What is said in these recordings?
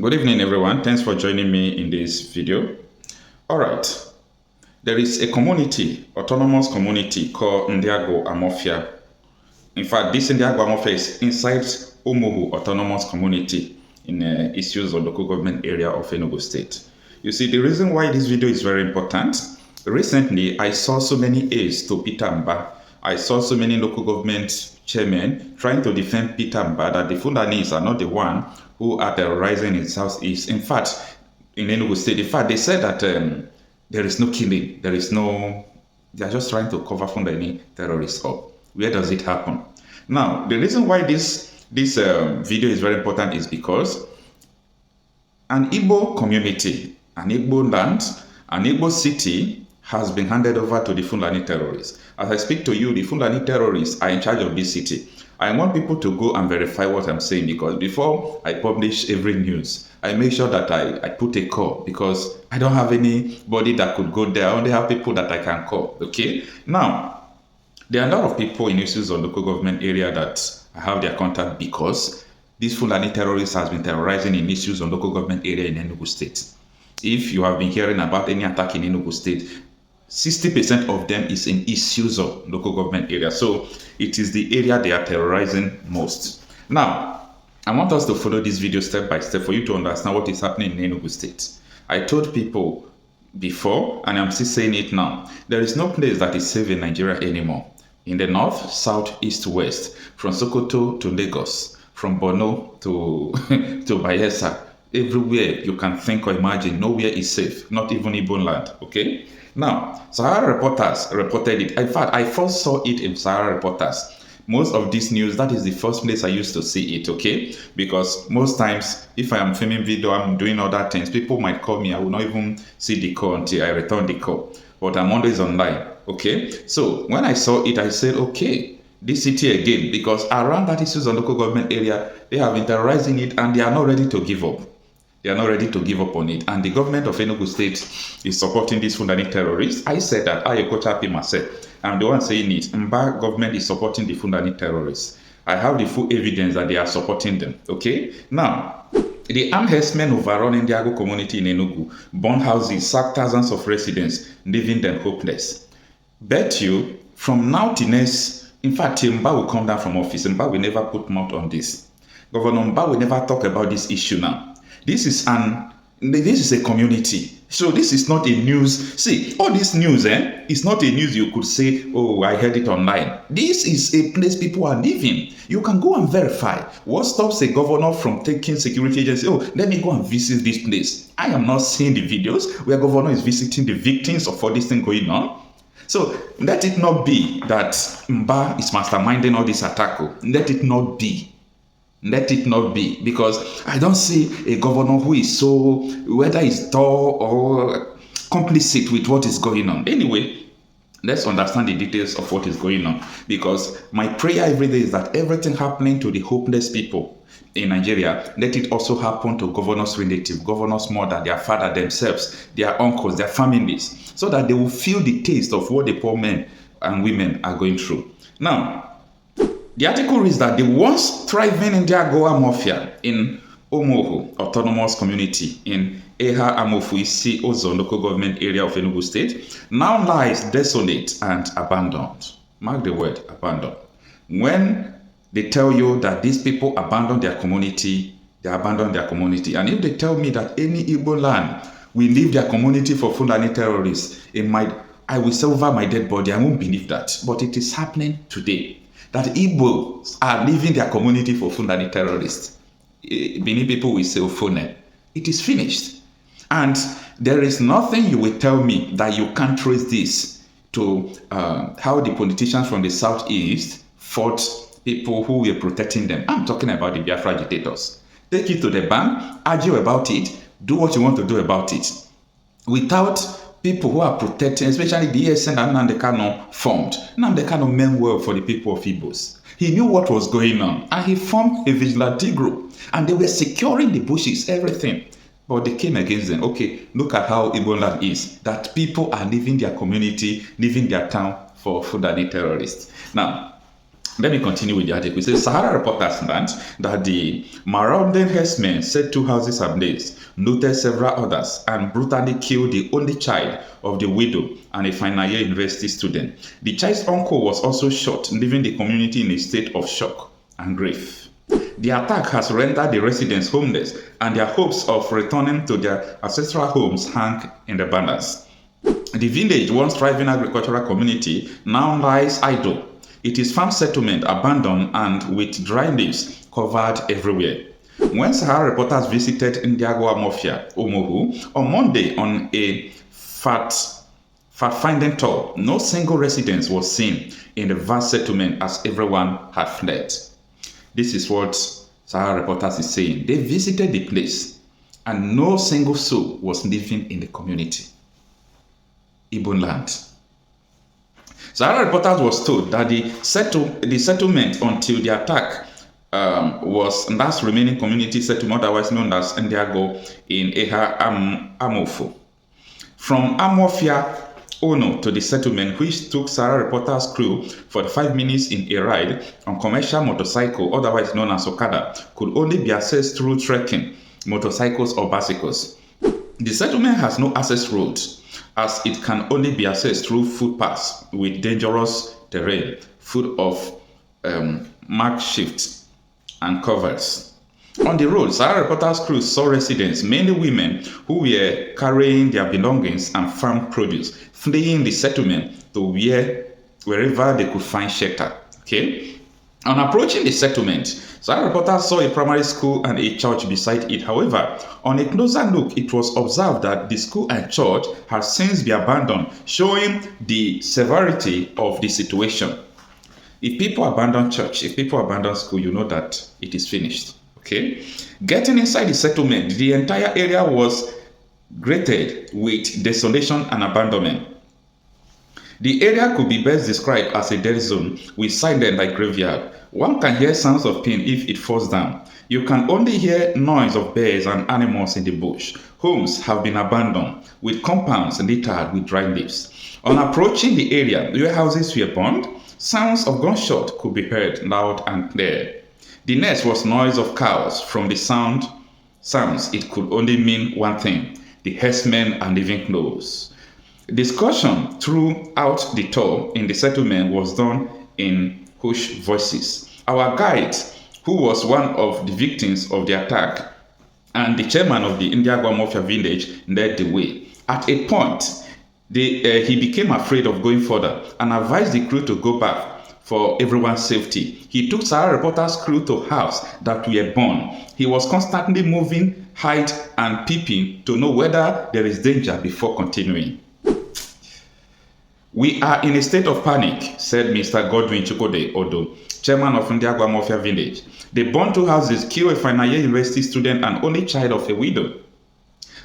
Good evening, everyone. Thanks for joining me in this video. All right. There is a community, autonomous community called Ndiagu Amofia. In fact, this Ndiagu Amofia is inside Umuhu Autonomous Community in issues of local government area of Enugu State. You see, the reason why this video is very important, recently I saw so many aides to Peter Mba. I saw so many local government chairmen trying to defend Peter Mba that the Fulanis are not the one who are terrorizing in Southeast. In fact, in Enugu State, in fact, they said that there is no killing, they are just trying to cover Fulani terrorists up. Where does it happen? Now, the reason why this video is very important is because an Igbo community, an Igbo land, an Igbo city has been handed over to the Fulani terrorists. As I speak to you, the Fulani terrorists are in charge of this city. I want people to go and verify what I'm saying, because before I publish every news, I make sure that I put a call, because I don't have anybody that could go there. I only have people that I can call, okay? Now, there are a lot of people in issues of local government area that I have their contact, because this Fulani terrorist has been terrorizing in issues of local government area in Enugu State. If you have been hearing about any attack in Enugu State, 60% of them is in issues of local government area. So it is the area they are terrorizing most. Now, I want us to follow this video step by step for you to understand what is happening in Enugu State. I told people before, and I'm still saying it now, there is no place that is safe in Nigeria anymore. In the north, south, east, west, from Sokoto to Lagos, from Borno to, to Bayelsa, everywhere you can think or imagine, nowhere is safe, not even Igbo land, okay? Now, Sahara Reporters reported it. In fact, I first saw it in Sahara Reporters. Most of this news, that is the first place I used to see it, okay? Because most times, if I am filming video, I'm doing other things, people might call me, I will not even see the call until I return the call. But I'm always online, okay? So, when I saw it, I said, okay, this city again, because around that issues on local government area, they have been terrorizing it and they are not ready to give up. They are not ready to give up on it. And the government of Enugu State is supporting these Fulani terrorists. I said that, I, Coach Happy myself, I'm the one saying it. Mba government is supporting the Fulani terrorists. I have the full evidence that they are supporting them, okay? Now, the armed herdsmen overrunning the Ndiagu community in Enugu, burned houses, sacked thousands of residents, leaving them hopeless. Bet you, from now till next, in fact, Mba will come down from office. Mba will never put mouth on this. Governor Mba will never talk about this issue now. This is a community. So this is not a news. See, all this news, it's not a news you could say, oh, I heard it online. This is a place people are living. You can go and verify. What stops a governor from taking security agency? Oh, let me go and visit this place. I am not seeing the videos where governor is visiting the victims of all this thing going on. So let it not be that Mba is masterminding all this attack. Let it not be. Let it not be, because I don't see a governor who is so, whether he's dull or complicit with what is going on. Anyway, let's understand the details of what is going on, because my prayer every day is that everything happening to the hopeless people in Nigeria, let it also happen to governors' relatives, governors' mother, their father, themselves, their uncles, their families, so that they will feel the taste of what the poor men and women are going through. Now, the article reads that the once thriving Ndiagu Amofia in Umuhu Autonomous Community in Eha Amofuisi Ozo local government area of Enugu State now lies desolate and abandoned. Mark the word, abandoned. When they tell you that these people abandon their community, they abandon their community. And if they tell me that any Igbo land will leave their community for Fulani terrorists, I will say over my dead body, I won't believe that. But it is happening today. That Igbos are leaving their community for Fulani terrorists. Many people will say, Ofone. It is finished. And there is nothing you will tell me that you can't trace this to how the politicians from the southeast fought people who were protecting them. I'm talking about the Biafra agitators. Take it to the bank, argue about it, do what you want to do about it. Without people who are protecting, especially the ESN and Nnamdi Kanu formed. Nnamdi Kanu meant well for the people of Igbos. He knew what was going on, and he formed a vigilante group, and they were securing the bushes, everything. But they came against them. Okay, look at how Igbo land is, that people are leaving their community, leaving their town for Fulani terrorists. Now, Let me continue with the article. It says Sahara reporters learned that the marauding herdsmen set 2 houses ablaze, looted several others, and brutally killed the only child of the widow and a final year university student. The child's uncle was also shot, leaving the community in a state of shock and grief. The attack has rendered the residents homeless, and their hopes of returning to their ancestral homes hang in the balance. The village, once thriving agricultural community, now lies idle. It is farm settlement, abandoned and with dry leaves covered everywhere. When Sahara reporters visited Ndiagu Amofia, Omohu, on Monday on a fact-finding tour, no single residence was seen in the vast settlement as everyone had fled. This is what Sahara reporters is saying. They visited the place and no single soul was living in the community. Igbo land. Sahara reporters was told that the settlement until the attack was last remaining community settlement, otherwise known as Ndiagu in Eha Amofo. From Amofia Ono to the settlement, which took Sahara reporters crew 45 minutes in a ride on commercial motorcycle, otherwise known as Okada, could only be accessed through trekking, motorcycles or bicycles. The settlement has no access roads, as it can only be accessed through footpaths with dangerous terrain, full of makeshift and covers. On the road, Sahara reporters crew saw residents, mainly women, who were carrying their belongings and farm produce, fleeing the settlement to wherever they could find shelter. Okay? On approaching the settlement, Sahara reporters saw a primary school and a church beside it. However, on a closer look, it was observed that the school and church had since been abandoned, showing the severity of the situation. If people abandon church, if people abandon school, you know that it is finished. Okay? Getting inside the settlement, the entire area was greeted with desolation and abandonment. The area could be best described as a dead zone with silent like graveyard. One can hear sounds of pain if it falls down. You can only hear noise of birds and animals in the bush. Homes have been abandoned, with compounds littered with dry leaves. On approaching the area where houses were burned, sounds of gunshot could be heard loud and clear. The next was noise of cows. From the sounds, it could only mean one thing: the herdsmen are living close. Discussion throughout the tour in the settlement was done in hushed voices. Our guide, who was one of the victims of the attack and the chairman of the Ndiagu Amofia village, led the way. At a point, he became afraid of going further and advised the crew to go back for everyone's safety. He took Sahara reporters' crew to houses that were burned. He was constantly moving, hide, and peeping to know whether there is danger before continuing. We are in a state of panic, said Mr. Godwin Chukwode Odo, chairman of Ndiagu Amofia village. They burned 2 houses, killed a final year university student and only child of a widow.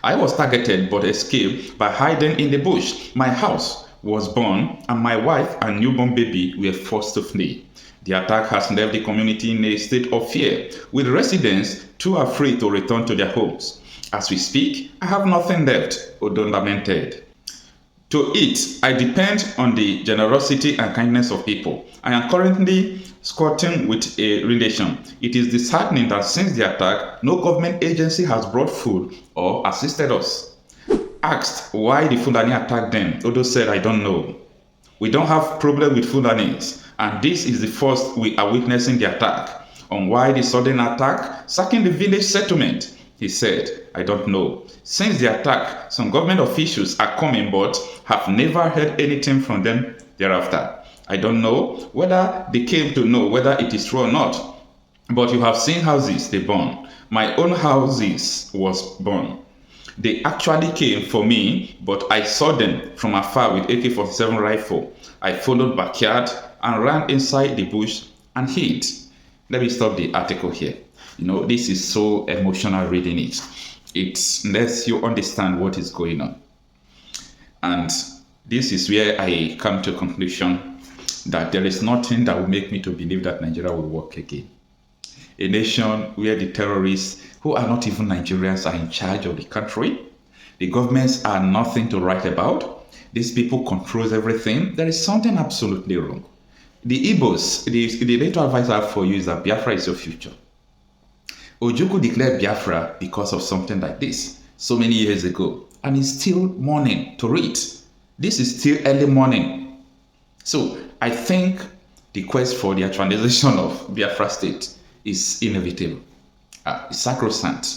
I was targeted but escaped by hiding in the bush. My house was burned and my wife and newborn baby were forced to flee. The attack has left the community in a state of fear, with residents too afraid to return to their homes. As we speak, I have nothing left, Odo lamented. To eat, I depend on the generosity and kindness of people. I am currently squatting with a relation. It is disheartening that since the attack, no government agency has brought food or assisted us. Asked why the Fulani attacked them, Odo said, I don't know. We don't have problem with Fulanis, and this is the first we are witnessing the attack. On why the sudden attack, sacking the village settlement, he said, I don't know. Since the attack, some government officials are coming but have never heard anything from them thereafter. I don't know whether they came to know whether it is true or not. But you have seen houses they burn. My own houses was burned. They actually came for me, but I saw them from afar with AK-47 rifle. I followed backyard and ran inside the bush and hid. Let me stop the article here. You know, this is so emotional reading it. It lets you understand what is going on. And this is where I come to a conclusion that there is nothing that will make me to believe that Nigeria will work again. A nation where the terrorists, who are not even Nigerians, are in charge of the country. The governments are nothing to write about. These people control everything. There is something absolutely wrong. The Igbos, the little advice I have for you is that Biafra is your future. Ojukwu declared Biafra because of something like this so many years ago, and it's still morning to read. This is still early morning. So I think the quest for the actualization of Biafra state is inevitable. It's sacrosanct,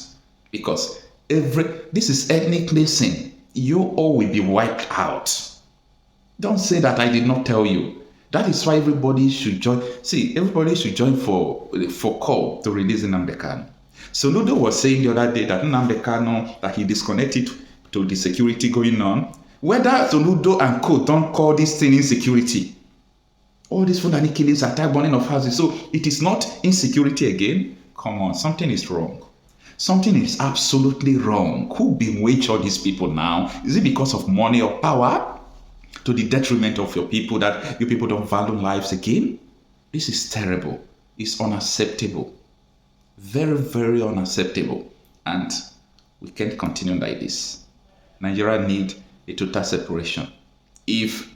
because this is ethnic cleansing. You all will be wiped out. Don't say that I did not tell you. That is why everybody should join. See, everybody should join for call to release Nnamdi Kanu. Soludo was saying the other day that Nnamdi Kanu, that he disconnected to the security going on. Whether Soludo and co don't call this thing insecurity. All these Fulani killings, attack, burning of houses. So it is not insecurity again. Come on, something is wrong. Something is absolutely wrong. Who bewitch all these people now? Is it because of money or power? To the detriment of your people, that you people don't value lives again? This is terrible. It's unacceptable. Very, very unacceptable. And we can't continue like this. Nigeria need a total separation. If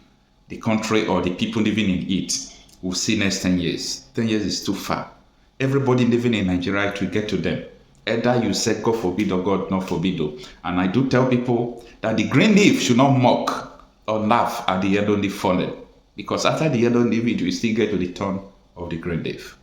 the country or the people living in it will see next 10 years. 10 years is too far. Everybody living in Nigeria, it will get to them. Either you said God forbid or God not forbid. And I do tell people that the green leaf should not mock or laugh at the yellow leaf falling. Because after the yellow leaf, it will still get to the turn of the green leaf.